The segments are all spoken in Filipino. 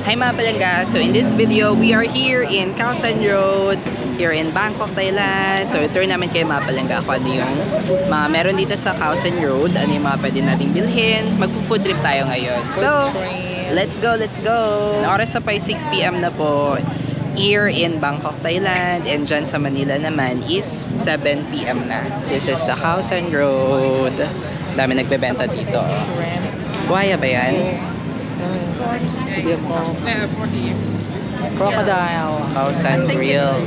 Hi mga palangga! So in this video, we are here in Khao San Road, here in Bangkok, Thailand. So tour namin kayo mga palangga kung ano yung mga meron dito sa Khao San Road, ano yung mga pwede nating bilhin. Magpo-food trip tayo ngayon. So, let's go, let's go! Oras na pa 6 PM na po here in Bangkok, Thailand. And dyan sa Manila naman is 7 PM na. This is the Khao San Road. Dami nagbebenta dito. Buhaya ba yan? Crocodile. Khao San Grill.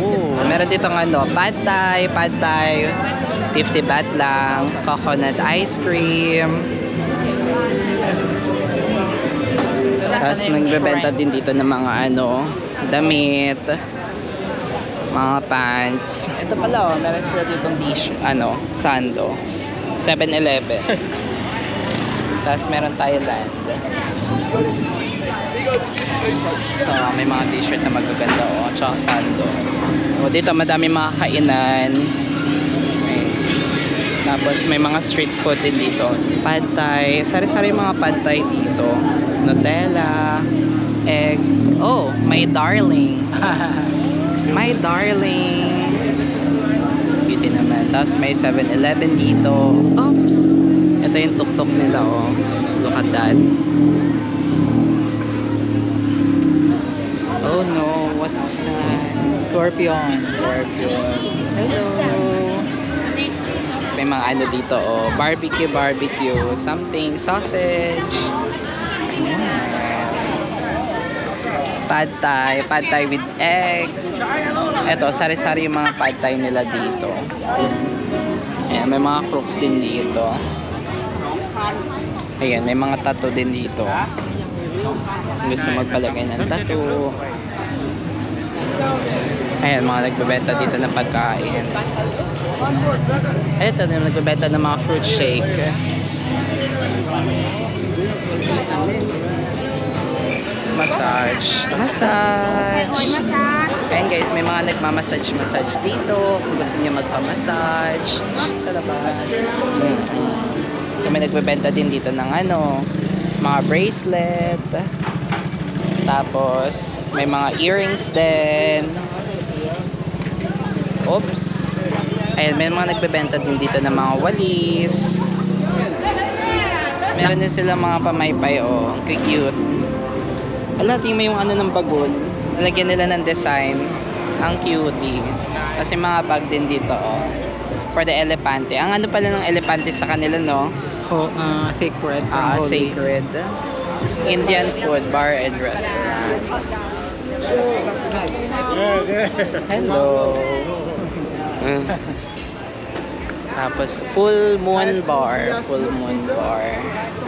Ooh, meron dito ng ano, pad thai, 50 baht lang, coconut ice cream. Tapos nagbebenta din dito ng mga ano, damit, mga pants. Ito pala oh, meron sila dito dish, ano, sando. 7-Eleven. Tapos meron Thailand. Ito, may mga t-shirt na magaganda oh, tsaka sando. O, dito madami mga kainan. Okay. Tapos may mga street food din dito. Pad thai, sari-sari mga pad thai dito. Nutella, egg. Oh, my darling. My darling. Beauty naman. Tapos may 7-Eleven dito. Oops. Ito yung tuk-tuk nila oh. Look at that. Oh no, what was that? Scorpion. Scorpion. Hello. May mga ano dito oh. Barbecue, something, sausage. Pad thai with eggs. Ito, sari-sari yung mga pad thai nila dito. Ayan, may mga crooks din dito. Ayan, may mga tattoo din dito. Gusto magpalagay ng tattoo. Ayan, mga nagbebenta dito ng pagkain. Ito, nagbebenta ng mga fruit shake. Massage. Ayan guys, may mga nagmamassage dito. Kung gusto niyo magpamassage sa labas. So may nagbebenta din dito ng ano, mga bracelet. Tapos may mga earrings din. Oops. Ayan, may mga nagbebenta din dito ng mga walis. Meron din sila mga pamaypay oh, ang cute. Ala, tingin mo yung ano ng bagon. Nalagyan nila ng design. Ang cutie. Kasi mga bag din dito, oh. For the elepante. Ang ano pala ng elepante sa kanila, no? Sacred. Sacred. Indian food, bar and restaurant. Hello. Tapos, full moon bar.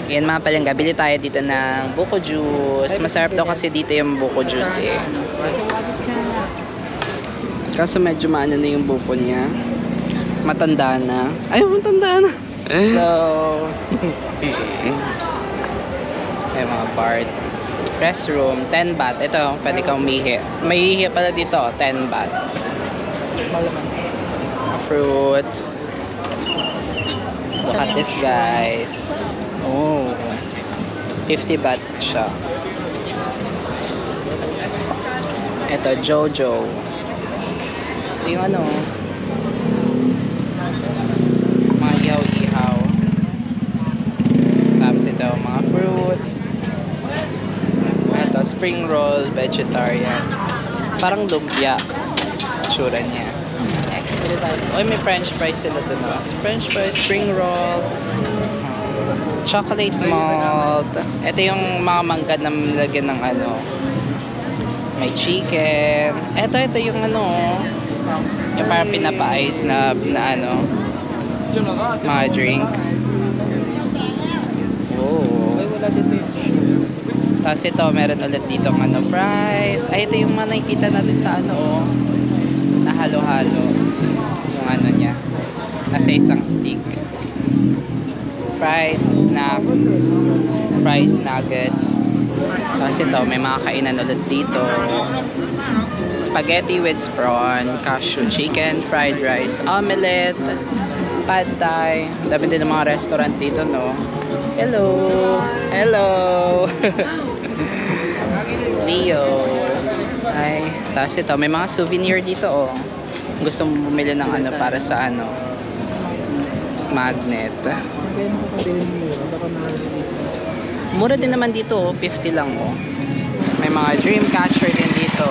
Yan mga palangga, bili tayo dito ng buko juice. Masarap daw kasi dito yung buko juice eh. Kaso medyo maano na yung buko niya. Matanda na. Ay, matanda na. Hello. Ay, mga bar. Restroom, 10 baht. Ito, pwede kang umihi. May ihi pala dito, 10 baht. Fruits. Look at this guys. Oh, 50 baht siya. Ito, Jojo. Ito yung ano, mga ihaw-ihaw. Tapos ito, mga fruits. Ito, spring roll, vegetarian. Parang lumpia. Tsura niya. Oy, may french fries sila dun. French fries, spring roll. Chocolate malt. Ito yung mga mangga na lagyan ng ano. May chicken. Ito yung ano. Yung parang pinapa-ice na ano. Mga drinks. Oh. Tapos ito, meron ulit dito ng ano, fries. Ay, ito yung mga nakikita natin sa ano, oh. Na halo-halo. Yung ano niya. Nasa isang stick. Fries, snack, fries, nuggets. Tapos ito, may mga kainan ulit dito. Spaghetti with prawn, cashew chicken, fried rice, omelette, pad thai. Dami din ng mga restaurant dito, no? Hello! Hello! Leo. Ay, tapos ito, may mga souvenir dito oh. Gusto mo bumili ng ano para sa ano, magnet. Mura din naman dito oh, 50 lang oh. May mga dream catcher din dito.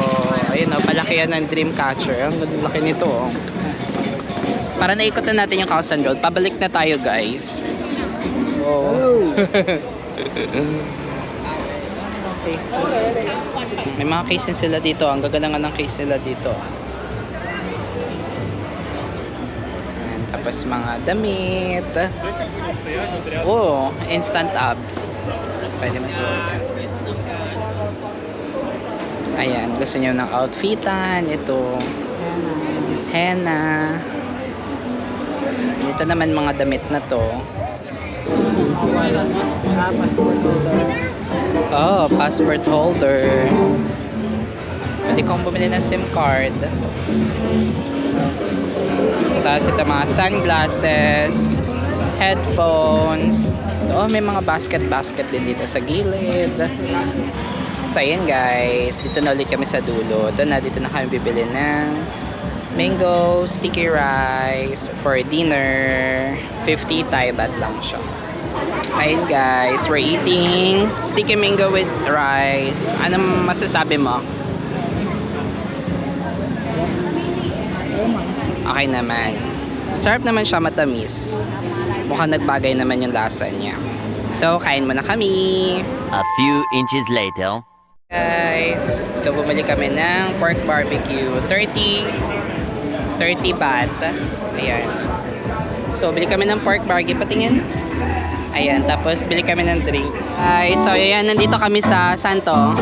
Ayun oh, palaki yan ng dream catcher. Ang laki nito oh. Para naikot na natin yung Causan Road. Pabalik na tayo guys. Oh. May mga case sila dito. Ang gaganda nga ng case nila dito. Ayan, tapos mga damit. Oh, instant abs. Pwede masuot. Ayan, gusto nyo ng outfitan. Ito. Henna. Dito naman mga damit na to. Oh, passport holder. Pwede kong bumili ng SIM card. Tapos ito mga sunglasses, headphones. Oh, may mga basket din dito sa gilid. So, ayan guys. Dito na ulit kami sa dulo. Dito na kami bibili ng mango sticky rice for dinner. 50 Thai baht lang siya. Ayun guys, we're eating sticky mango with rice. Anong masasabi mo? Okay naman. Sarap naman siya, matamis. Mukhang nagbagay naman yung lasa niya. So, kain muna kami. A few inches later. Guys, so bumili kami ng pork barbecue. 30 baht. Ayan. So, bili kami ng pork barbecue. Patingin. Ayan, tapos bili kami ng drinks. Ay, so ayan, nandito kami sa Santo.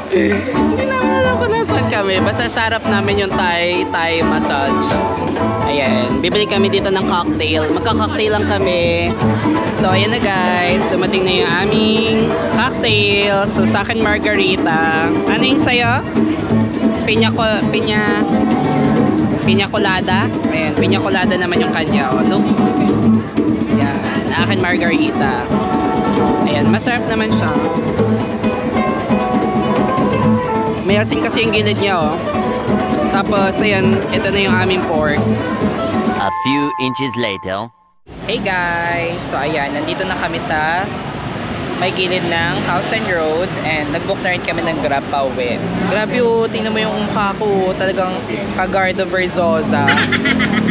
Hindi naman alam kung nasaan kami. Basta sarap namin yung Thai massage. Ayan, bibili kami dito ng cocktail. Magka-cocktail lang kami. So, ayan na guys. Dumating na yung aming cocktail. So, sa akin margarita. Ano yung sa'yo? Piña colada. Ayan, piña colada naman yung kanya. O, look. Ayan, akin margarita. Ayan, masarap naman siya. May asin kasi yung gilid niya, oh. Tapos, ayan, ito na yung aming pork. A few inches later. Hey guys! So, ayan, nandito na kami sa may gilid ng Causan Road and nag-book na rin kami ng Grab pa uwi. Grabe oh, tingnan mo yung mukha ko, talagang Kagardo Verzosa.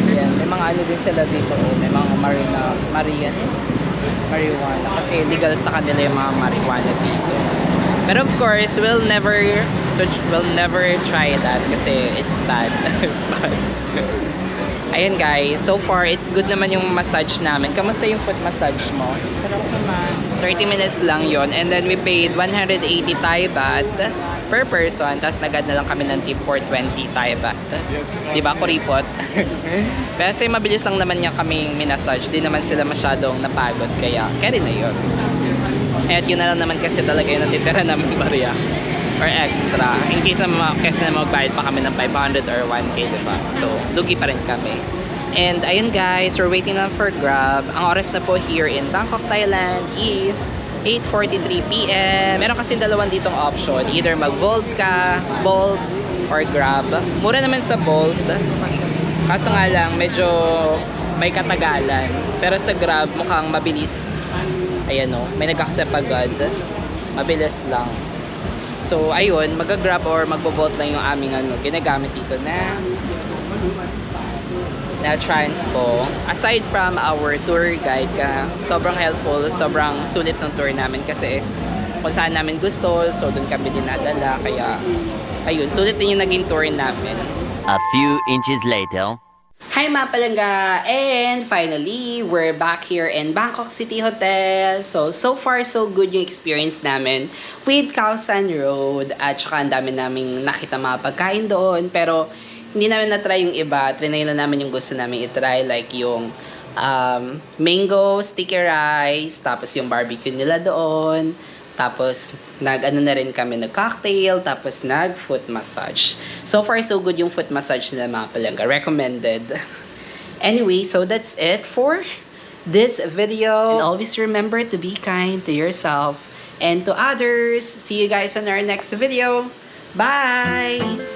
Ayan, may mga ano din sila dito oh. May mga marijuana kasi legal sa kanila yung mga marijuana dito. Pero of course, we'll never try that kasi it's bad. It's bad. Ayan guys, so far it's good naman yung massage namin. Kamusta yung foot massage mo? Sarap naman. 30 minutes lang yon, and then we paid 180 Thai baht per person. Tapos nagad na lang kami ng tip for 20 Thai baht. Diba, kuripot? Kasi mabilis lang naman niya kaming minassage. Di naman sila masyadong napagod, kaya carry na yun. At yun na lang naman kasi talaga yung natitira namin barya or extra. In case na magbayad pa kami ng 500 or 1K, diba? So, lugi pa rin kami. And ayun guys, we're waiting lang for Grab. Ang oras na po here in Bangkok, Thailand is 8:43 PM. Meron kasi dalawang ditong option. Either mag-Bolt ka, Bolt, or Grab. Mura naman sa Bolt. Kaso nga lang, medyo may katagalan. Pero sa Grab, mukhang mabilis. Ayan o, may nag-accept agad. Mabilis lang. So, ayun, mag-Grab or magbo-Bolt lang yung aming ginagamit dito na transpo. Aside from our tour guide sobrang helpful, sobrang sulit ng tour namin kasi kung saan namin gusto, so doon kami dinadala. Kaya, ayun, sulit din yung naging tour namin. A few inches later. Hi mga palangga! And finally, we're back here in Bangkok City Hotel. So far so good yung experience namin with Causan Road. At saka ang dami naming nakita mga pagkain doon. Pero hindi namin na-try yung iba. Trinay na namin yung gusto namin i-try. Like yung mango sticky rice. Tapos yung barbecue nila doon. Tapos, nag-ano na rin kami, nag-cocktail, tapos nag-foot massage. So far, so good yung foot massage nila mga palangga. Recommended. Anyway, so that's it for this video. And always remember to be kind to yourself and to others. See you guys on our next video. Bye!